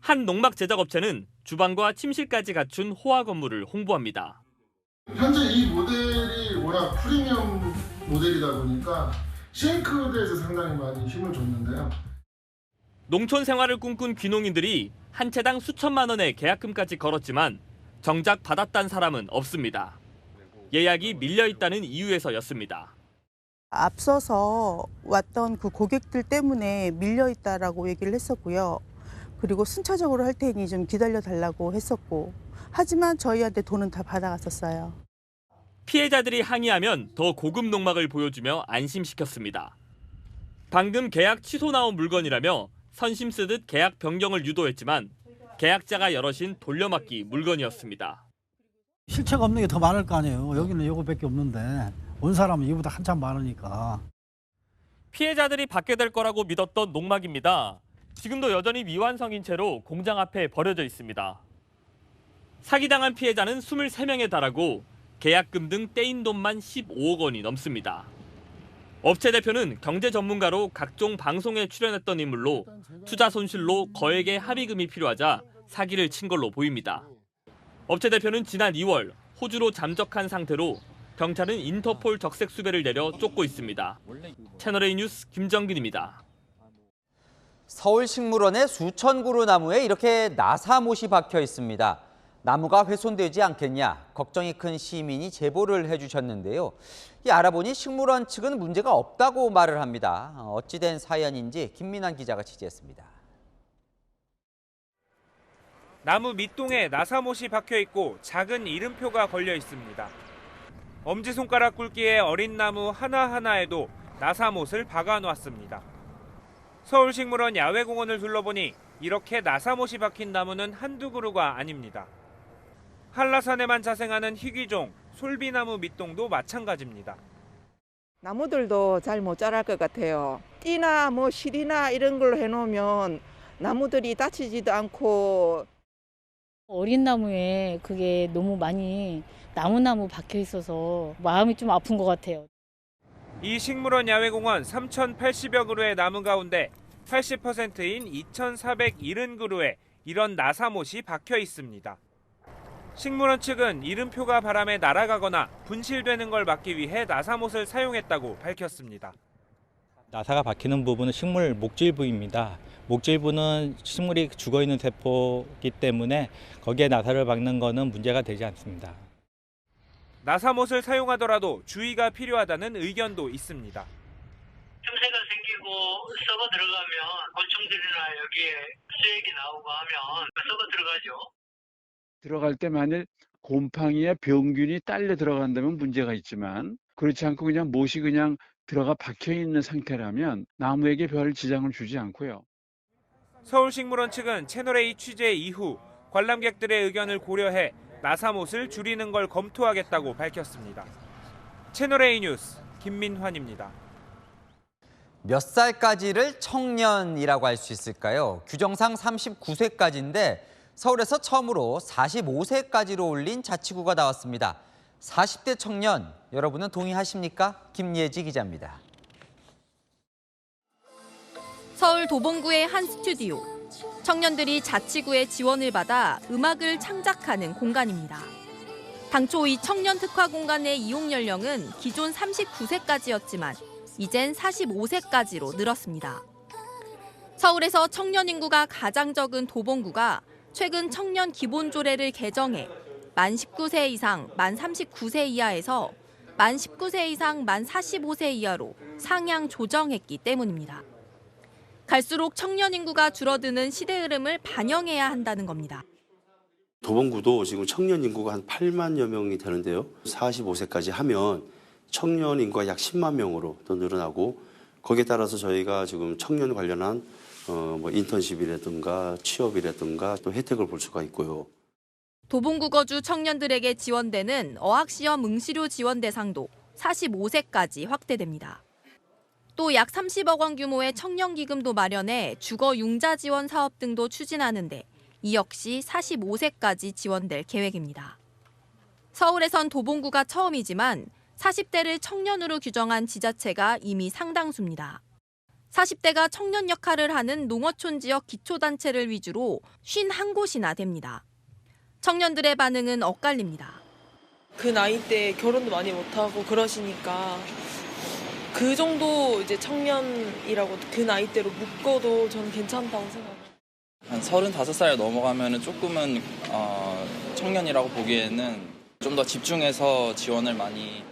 한 농막 제작업체는 주방과 침실까지 갖춘 호화 건물을 홍보합니다. 현재 이 모델이 워낙 프리미엄 모델이다 보니까 싱크대에서 상당히 많이 힘을 줬는데요. 농촌 생활을 꿈꾼 귀농인들이 한 채당 수천만 원의 계약금까지 걸었지만 정작 받았단 사람은 없습니다. 예약이 밀려 있다는 이유에서였습니다. 앞서서 왔던 그 고객들 때문에 밀려 있다라고 얘기를 했었고요. 그리고 순차적으로 할 테니 좀 기다려 달라고 했었고, 하지만 저희한테 돈은 다 받아갔었어요. 피해자들이 항의하면 더 고급 농막을 보여주며 안심시켰습니다. 방금 계약 취소 나온 물건이라며 선심 쓰듯 계약 변경을 유도했지만 계약자가 여럿인 돌려막기 물건이었습니다. 실체가 없는 게 더 많을 거 아니에요. 여기는 요거밖에 없는데 온 사람은 이보다 한참 많으니까. 피해자들이 받게 될 거라고 믿었던 농막입니다. 지금도 여전히 미완성인 채로 공장 앞에 버려져 있습니다. 사기당한 피해자는 23명에 달하고 계약금 등 떼인 돈만 15억 원이 넘습니다. 업체 대표는 경제 전문가로 각종 방송에 출연했던 인물로 투자 손실로 거액의 합의금이 필요하자 사기를 친 걸로 보입니다. 업체 대표는 지난 2월 호주로 잠적한 상태로 경찰은 인터폴 적색 수배를 내려 쫓고 있습니다. 채널A 뉴스 김정균입니다. 서울식물원의 수천 그루 나무에 이렇게 나사못이 박혀 있습니다. 나무가 훼손되지 않겠냐 걱정이 큰 시민이 제보를 해주셨는데요. 알아보니 식물원 측은 문제가 없다고 말을 합니다. 어찌된 사연인지 김민환 기자가 취재했습니다. 나무 밑동에 나사못이 박혀 있고 작은 이름표가 걸려 있습니다. 엄지손가락 굵기의 어린 나무 하나하나에도 나사못을 박아놨습니다. 서울식물원 야외공원을 둘러보니 이렇게 나사못이 박힌 나무는 한두 그루가 아닙니다. 한라산에만 자생하는 희귀종 솔비나무 밑동도 마찬가지입니다. 나무들도 잘 못 자랄 것 같아요. 띠나 뭐 실이나 이런 걸로 해놓으면 나무들이 다치지도 않고. 어린 나무에 그게 너무 많이 나무 박혀 있어서 마음이 좀 아픈 것 같아요. 이 식물원 야외공원 3,080여 그루의 나무 가운데 80%인 2,470그루에 이런 나사못이 박혀 있습니다. 식물원 측은 이름표가 바람에 날아가거나 분실되는 걸 막기 위해 나사못을 사용했다고 밝혔습니다. 나사가 박히는 부분은 식물 목질부입니다. 목질부는 식물이 죽어있는 세포이기 때문에 거기에 나사를 박는 것은 문제가 되지 않습니다. 나사못을 사용하더라도 주의가 필요하다는 의견도 있습니다. 틈새가 생기고 썩어 들어가면 곤충들이나 여기에 수액이 나오고 하면 썩어 들어가죠. 들어갈 때 만일 곰팡이에 병균이 딸려 들어간다면 문제가 있지만 그렇지 않고 그냥 못이 그냥 들어가 박혀 있는 상태라면 나무에게 별 지장을 주지 않고요. 서울식물원 측은 채널A 취재 이후 관람객들의 의견을 고려해 나사못을 줄이는 걸 검토하겠다고 밝혔습니다. 채널A 뉴스 김민환입니다. 몇 살까지를 청년이라고 할 수 있을까요? 규정상 39세까지인데 서울에서 처음으로 45세까지로 올린 자치구가 나왔습니다. 40대 청년, 여러분은 동의하십니까? 김예지 기자입니다. 서울 도봉구의 한 스튜디오. 청년들이 자치구의 지원을 받아 음악을 창작하는 공간입니다. 당초 이 청년 특화 공간의 이용 연령은 기존 39세까지였지만 이젠 45세까지로 늘었습니다. 서울에서 청년 인구가 가장 적은 도봉구가 최근 청년 기본조례를 개정해 만 19세 이상 만 39세 이하에서 만 19세 이상 만 45세 이하로 상향 조정했기 때문입니다. 갈수록 청년 인구가 줄어드는 시대 흐름을 반영해야 한다는 겁니다. 도봉구도 지금 청년 인구가 한 8만여 명이 되는데요. 45세까지 하면 청년 인구가 약 10만 명으로 더 늘어나고 거기에 따라서 저희가 지금 청년 관련한 인턴십이라든가 취업이라든가 또 혜택을 볼 수가 있고요. 도봉구 거주 청년들에게 지원되는 어학시험 응시료 지원 대상도 45세까지 확대됩니다. 또 약 30억 원 규모의 청년기금도 마련해 주거 융자 지원 사업 등도 추진하는데 이 역시 45세까지 지원될 계획입니다. 서울에선 도봉구가 처음이지만 40대를 청년으로 규정한 지자체가 이미 상당수입니다. 40대가 청년 역할을 하는 농어촌 지역 기초단체를 위주로 51곳이나 됩니다. 청년들의 반응은 엇갈립니다. 그 나이 때 결혼도 많이 못하고 그러시니까 그 정도 이제 청년이라고 그 나이대로 묶어도 저는 괜찮다고 생각해요. 한 35살 넘어가면 조금은 청년이라고 보기에는 좀 더 집중해서 지원을 많이.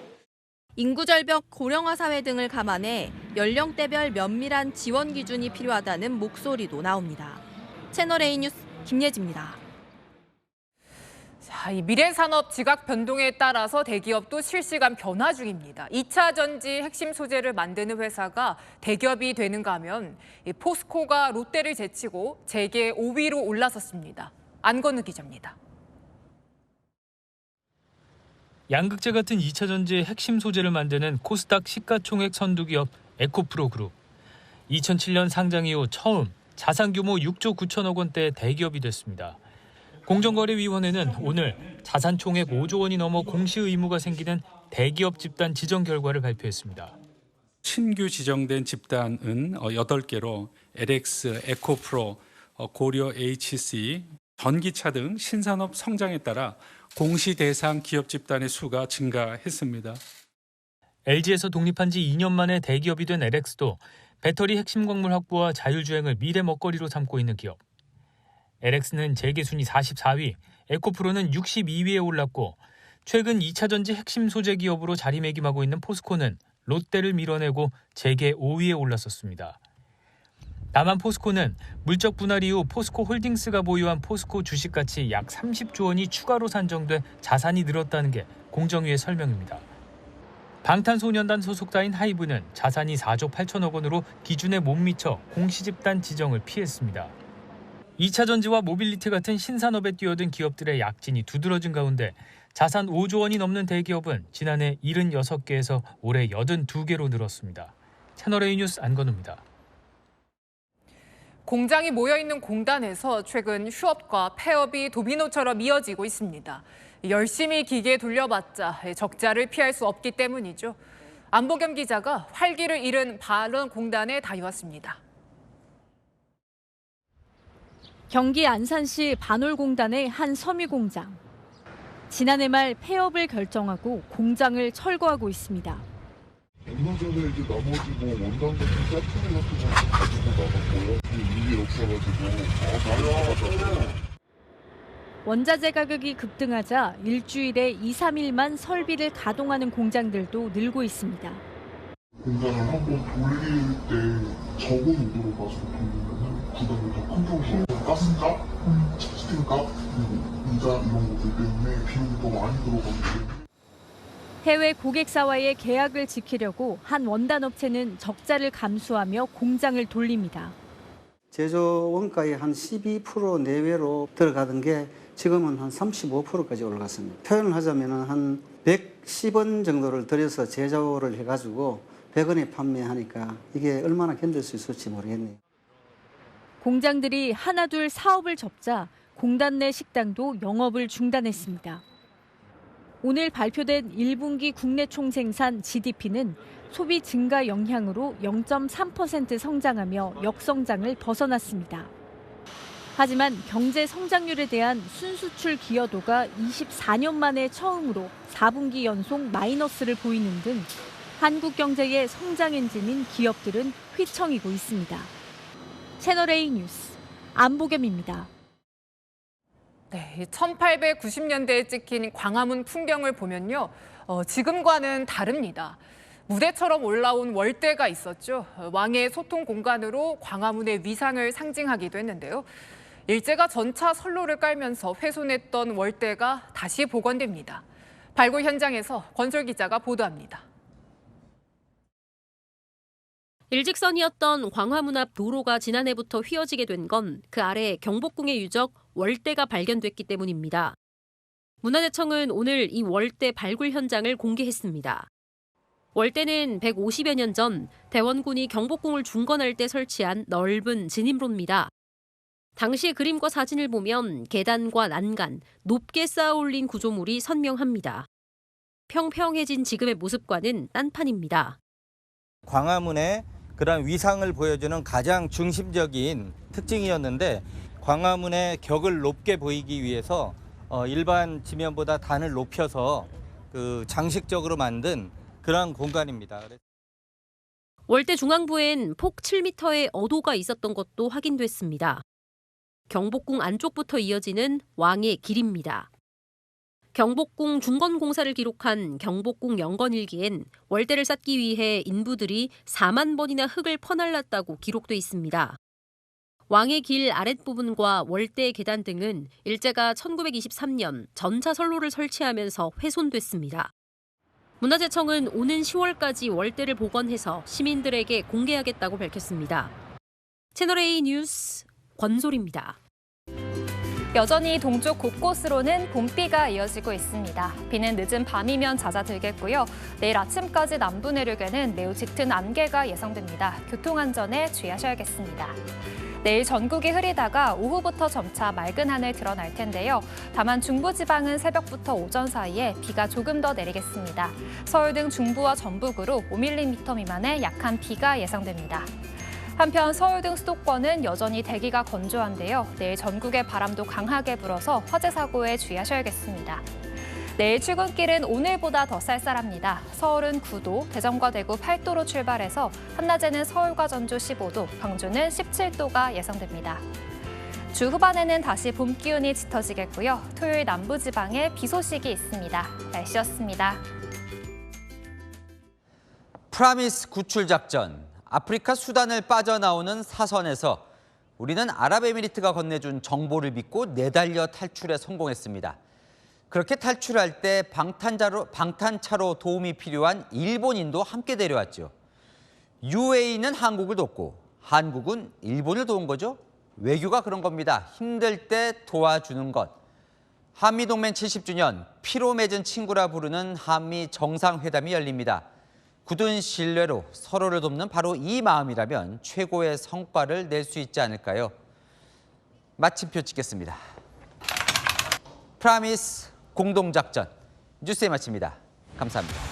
인구절벽, 고령화 사회 등을 감안해 연령대별 면밀한 지원 기준이 필요하다는 목소리도 나옵니다. 채널A 뉴스 김예지입니다. 자, 이 미래산업 지각 변동에 따라서 대기업도 실시간 변화 중입니다. 2차 전지 핵심 소재를 만드는 회사가 대기업이 되는가 하면 이 포스코가 롯데를 제치고 재계 5위로 올라섰습니다. 안건우 기자입니다. 양극재 같은 2차 전지의 핵심 소재를 만드는 코스닥 시가총액 선두기업 에코프로 그룹. 2007년 상장 이후 처음 자산 규모 6조 9천억 원대의 대기업이 됐습니다. 공정거래위원회는 오늘 자산 총액 5조 원이 넘어 공시 의무가 생기는 대기업 집단 지정 결과를 발표했습니다. 신규 지정된 집단은 8개로 LX, 에코프로, 고려 HC, 전기차 등 신산업 성장에 따라 공시 대상 기업 집단의 수가 증가했습니다. LG에서 독립한 지 2년 만에 대기업이 된 LX도 배터리 핵심 광물 확보와 자율주행을 미래 먹거리로 삼고 있는 기업. LX는 재계 순위 44위, 에코프로는 62위에 올랐고 최근 2차 전지 핵심 소재 기업으로 자리매김하고 있는 포스코는 롯데를 밀어내고 재계 5위에 올랐었습니다. 다만 포스코는 물적 분할 이후 포스코 홀딩스가 보유한 포스코 주식가치 약 30조 원이 추가로 산정돼 자산이 늘었다는 게 공정위의 설명입니다. 방탄소년단 소속사인 하이브는 자산이 4조 8천억 원으로 기준에 못 미쳐 공시집단 지정을 피했습니다. 2차 전지와 모빌리티 같은 신산업에 뛰어든 기업들의 약진이 두드러진 가운데 자산 5조 원이 넘는 대기업은 지난해 76개에서 올해 82개로 늘었습니다. 채널A 뉴스 안건우입니다. 공장이 모여있는 공단에서 최근 휴업과 폐업이 도미노처럼 이어지고 있습니다. 열심히 기계 돌려봤자 적자를 피할 수 없기 때문이죠. 안보겸 기자가 활기를 잃은 발원공단에 다녀왔습니다. 경기 안산시 반올공단의 한 섬유공장. 지난해 말 폐업을 결정하고 공장을 철거하고 있습니다. 얼마 전에 이제 넘어지고 원단 같은 짜투리 같은 거 가지고 나갔고요. 일이 없어가지고 나야. 원자재 가격이 급등하자 일주일에 2, 3일만 설비를 가동하는 공장들도 늘고 있습니다. 공장을 한번 돌릴 때 적은 온도로 가지고 돌리면 부담이 더 큰 경우가 가스값, 스팀값, 그리고 이자 이런 것들 때문에 비용이 더 많이 들어가기 때문에 해외 고객사와의 계약을 지키려고 한 원단업체는 적자를 감수하며 공장을 돌립니다. 제조 원가의 한 12% 내외로 들어가던 게 지금은 한 35%까지 올라갔습니다. 표현을 하자면 한 110원 정도를 들여서 제조를 해가지고 100원에 판매하니까 이게 얼마나 견딜 수 있을지 모르겠네요. 공장들이 하나둘 사업을 접자 공단 내 식당도 영업을 중단했습니다. 오늘 발표된 1분기 국내 총생산 GDP는 소비 증가 영향으로 0.3% 성장하며 역성장을 벗어났습니다. 하지만 경제 성장률에 대한 순수출 기여도가 24년 만에 처음으로 4분기 연속 마이너스를 보이는 등 한국 경제의 성장 엔진인 기업들은 휘청이고 있습니다. 채널A 뉴스 안보겸입니다. 네, 1890년대에 찍힌 광화문 풍경을 보면요. 지금과는 다릅니다. 무대처럼 올라온 월대가 있었죠. 왕의 소통 공간으로 광화문의 위상을 상징하기도 했는데요. 일제가 전차 선로를 깔면서 훼손했던 월대가 다시 복원됩니다. 발굴 현장에서 권솔 기자가 보도합니다. 일직선이었던 광화문 앞 도로가 지난해부터 휘어지게 된 건 그 아래 경복궁의 유적 월대가 발견됐기 때문입니다. 문화재청은 오늘 이 월대 발굴 현장을 공개했습니다. 월대는 150여 년 전 대원군이 경복궁을 중건할 때 설치한 넓은 진입로입니다. 당시 그림과 사진을 보면 계단과 난간, 높게 쌓아 올린 구조물이 선명합니다. 평평해진 지금의 모습과는 딴판입니다. 광화문의 그런 위상을 보여주는 가장 중심적인 특징이었는데 광화문의 격을 높게 보이기 위해서 일반 지면보다 단을 높여서 장식적으로 만든 그런 공간입니다. 월대 중앙부엔 폭 7m의 어도가 있었던 것도 확인됐습니다. 경복궁 안쪽부터 이어지는 왕의 길입니다. 경복궁 중건공사를 기록한 경복궁 영건일기엔 월대를 쌓기 위해 인부들이 4만 번이나 흙을 퍼날랐다고 기록돼 있습니다. 왕의 길 아랫부분과 월대 계단 등은 일제가 1923년 전차 선로를 설치하면서 훼손됐습니다. 문화재청은 오는 10월까지 월대를 복원해서 시민들에게 공개하겠다고 밝혔습니다. 채널A 뉴스 권솔입니다. 여전히 동쪽 곳곳으로는 봄비가 이어지고 있습니다. 비는 늦은 밤이면 잦아들겠고요. 내일 아침까지 남부 내륙에는 매우 짙은 안개가 예상됩니다. 교통안전에 주의하셔야겠습니다. 내일 전국이 흐리다가 오후부터 점차 맑은 하늘 드러날 텐데요. 다만 중부지방은 새벽부터 오전 사이에 비가 조금 더 내리겠습니다. 서울 등 중부와 전북으로 5mm 미만의 약한 비가 예상됩니다. 한편 서울 등 수도권은 여전히 대기가 건조한데요. 내일 전국에 바람도 강하게 불어서 화재 사고에 주의하셔야겠습니다. 내일 출근길은 오늘보다 더 쌀쌀합니다. 서울은 9도, 대전과 대구 8도로 출발해서 한낮에는 서울과 전주 15도, 광주는 17도가 예상됩니다. 주 후반에는 다시 봄 기운이 짙어지겠고요. 토요일 남부지방에 비 소식이 있습니다. 날씨였습니다. 프라미스 구출 작전. 아프리카 수단을 빠져나오는 사선에서 우리는 아랍에미리트가 건네준 정보를 믿고 내달려 탈출에 성공했습니다. 그렇게 탈출할 때 방탄차로 도움이 필요한 일본인도 함께 데려왔죠. UAE는 한국을 돕고 한국은 일본을 도운 거죠. 외교가 그런 겁니다. 힘들 때 도와주는 것. 한미동맹 70주년, 피로 맺은 친구라 부르는 한미 정상회담이 열립니다. 굳은 신뢰로 서로를 돕는 바로 이 마음이라면 최고의 성과를 낼 수 있지 않을까요? 마침표 찍겠습니다. 프라미스 공동작전 뉴스에 마칩니다. 감사합니다.